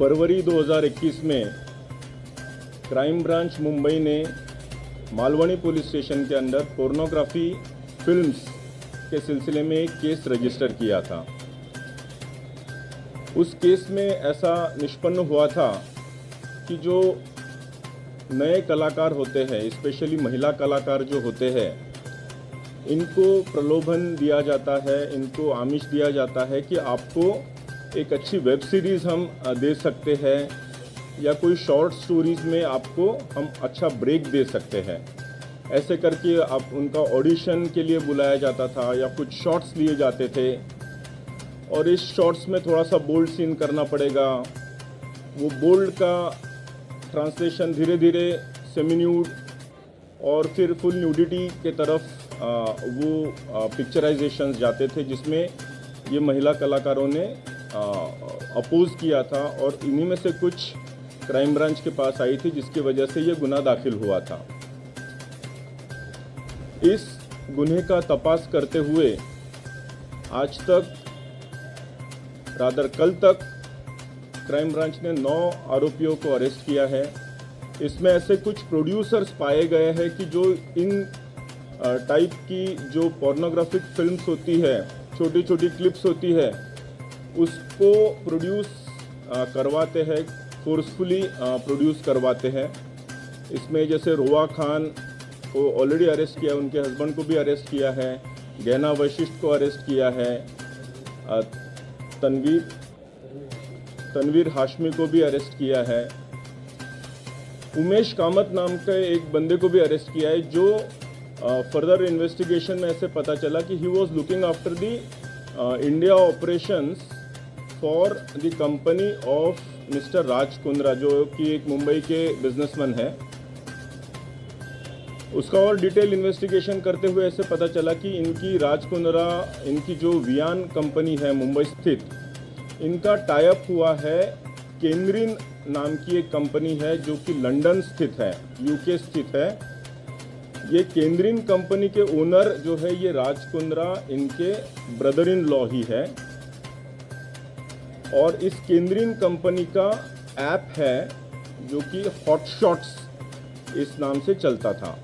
फरवरी 2021 में crime branch Mumbai ने Malvani police station के अंदर पोर्नोग्राफी फिल्म्स के सिलसिले में एक केस रजिस्टर किया था। उस केस में ऐसा निष्पन्न हुआ था कि जो नए कलाकार होते हैं, स्पेशली महिला कलाकार जो होते हैं, इनको प्रलोभन दिया जाता है, इनको आमिष दिया जाता है कि आपको एक अच्छी वेब सीरीज़ हम दे सकते हैं या कोई शॉर्ट स्टोरीज़ में आपको हम अच्छा ब्रेक दे सकते हैं। ऐसे करके आप उनका ऑडिशन के लिए बुलाया जाता था या कुछ शॉर्ट्स लिए जाते थे और इस शॉर्ट्स में थोड़ा सा बोल्ड सीन करना पड़ेगा। वो बोल्ड का ट्रांसलेशन धीरे धीरे सेमी न्यूड और फिर फुल न्यूडिटी के तरफ वो पिक्चराइजेशंस जाते थे, जिसमें ये महिला कलाकारों ने अपोज किया था और इन्हीं में से कुछ क्राइम ब्रांच के पास आई थी, जिसकी वजह से ये गुनाह दाखिल हुआ था। इस गुन्हे का तपास करते हुए आज तक कल तक क्राइम ब्रांच ने 9 आरोपियों को अरेस्ट किया है। इसमें ऐसे कुछ प्रोड्यूसर्स पाए गए हैं कि जो इन टाइप की जो पोर्नोग्राफिक फिल्म्स होती है, छोटी छोटी क्लिप्स होती है, उसको प्रोड्यूस करवाते हैं, फोर्सफुली प्रोड्यूस करवाते हैं। इसमें जैसे रोआ खान को ऑलरेडी अरेस्ट किया, उनके हस्बैंड को भी अरेस्ट किया है, गहना वशिष्ठ को अरेस्ट किया है, तनवीर हाशमी को भी अरेस्ट किया है, उमेश कामत नाम के एक बंदे को भी अरेस्ट किया है, जो फर्दर इन्वेस्टिगेशन में ऐसे पता चला कि he was looking after the India operations for the company of mister Raj Kundra, जो कि एक मुंबई के बिजनेसमैन है। उसका और डिटेल इन्वेस्टिगेशन करते हुए ऐसे पता चला कि इनकी राज कुंद्रा, इनकी जो वियान कंपनी है मुंबई स्थित, इनका टाइप हुआ है केंद्रीन नाम की एक कंपनी है जो कि लंदन स्थित है, यूके स्थित है। ये केंद्रीन कंपनी के ओनर जो है ये राज कुंद्रा इनके ब्रदर इन लॉ ही है और इस केंद्रीन कंपनी का ऐप है जो कि हॉटशॉट्स इस नाम से चलता था।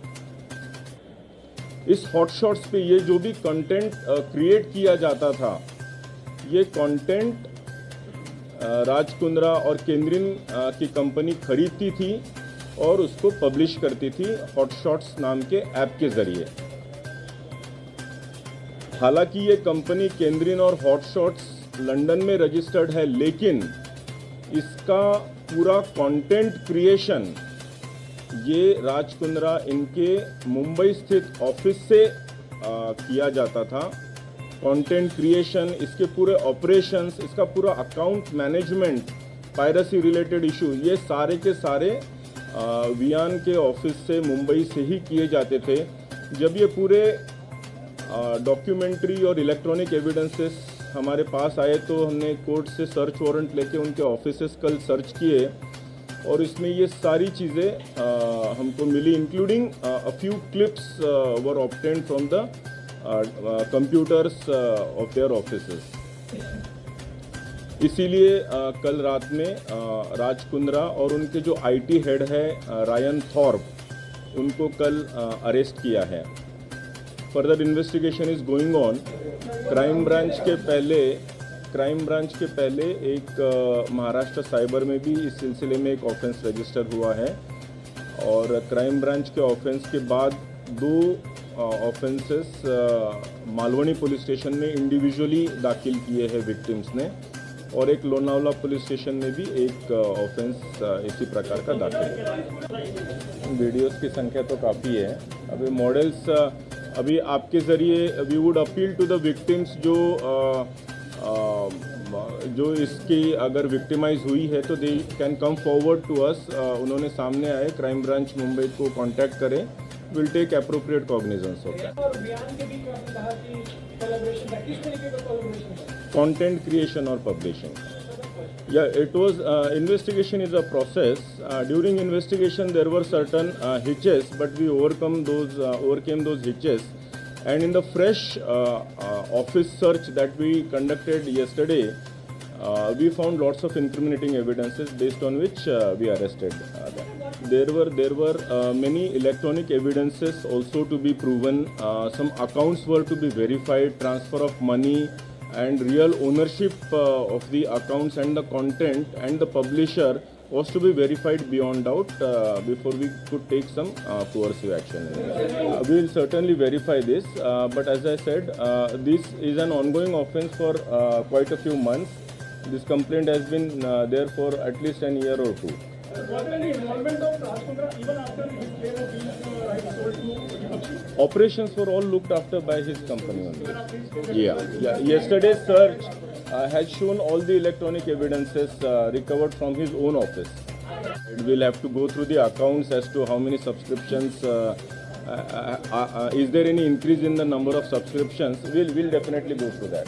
इस हॉटशॉट्स पे ये जो भी कंटेंट क्रिएट किया जाता था, ये कंटेंट राज कुंद्रा और केंद्रीन की कंपनी खरीदती थी और उसको पब्लिश करती थी हॉटशॉट्स नाम के ऐप के जरिए। हालांकि ये कंपनी केंद्रीन और हॉटशॉट्स लंदन में रजिस्टर्ड है, लेकिन इसका पूरा कंटेंट क्रिएशन ये राज कुंद्रा इनके मुंबई स्थित ऑफिस से किया जाता था। कंटेंट क्रिएशन, इसके पूरे ऑपरेशंस, इसका पूरा account management, piracy related issue, ये सारे के सारे वियान के ऑफिस से मुंबई से ही किए जाते थे। जब ये पूरे डॉक्यूमेंट्री और इलेक्ट्रॉनिक एविडेंसेस हमारे पास आए तो हमने कोर्ट से सर्च वारंट लेके उनके ऑफिसेस कल सर्च किए और इसमें ये सारी चीज़ें हमको मिली, including a few clips were obtained from the computers of their offices. इसीलिए कल रात में राज कुंद्रा और उनके जो आईटी हेड है रायन थॉर्प, उनको कल अरेस्ट किया है। Further investigation is going on. Crime branch के पहले एक महाराष्ट्र साइबर में भी इस सिलसिले में एक ऑफेंस रजिस्टर हुआ है और क्राइम ब्रांच के ऑफेंस के बाद 2 ऑफेंसेस मालवनी पुलिस स्टेशन में इंडिविजुअली दाखिल किए हैं विक्टिम्स ने और एक लोनावला पुलिस स्टेशन में भी एक ऑफेंस इसी प्रकार का दाखिल है। वीडियोस की संख्या तो काफ़ी है। अभी मॉडल्स अभी आपके ज़रिए we would appeal to the victims जो इसकी अगर विक्टिमाइज हुई है तो they can come forward to us. उन्होंने सामने आए, क्राइम ब्रांच मुंबई को कांटेक्ट करें, will take appropriate cognizance of that. Content creation और publishing, yeah, it was investigation is a process. During investigation there were certain hitches, but we overcame those hitches, and in the fresh office search that we conducted yesterday, we found lots of incriminating evidences based on which we arrested. There were many electronic evidences also to be proven. Some accounts were to be verified, transfer of money and real ownership of the accounts and the content and the publisher was to be verified beyond doubt before we could take some coercive action. We will certainly verify this, but as I said, this is an ongoing offence for quite a few months. This complaint has been there for at least an year or two. Was there any involvement of Rajkundra even after his claim of being rights sold to? Operations were all looked after by his company only. Yeah. Yesterday's search has shown all the electronic evidences recovered from his own office. We'll have to go through the accounts as to how many subscriptions. Is there any increase in the number of subscriptions? We'll definitely go through that.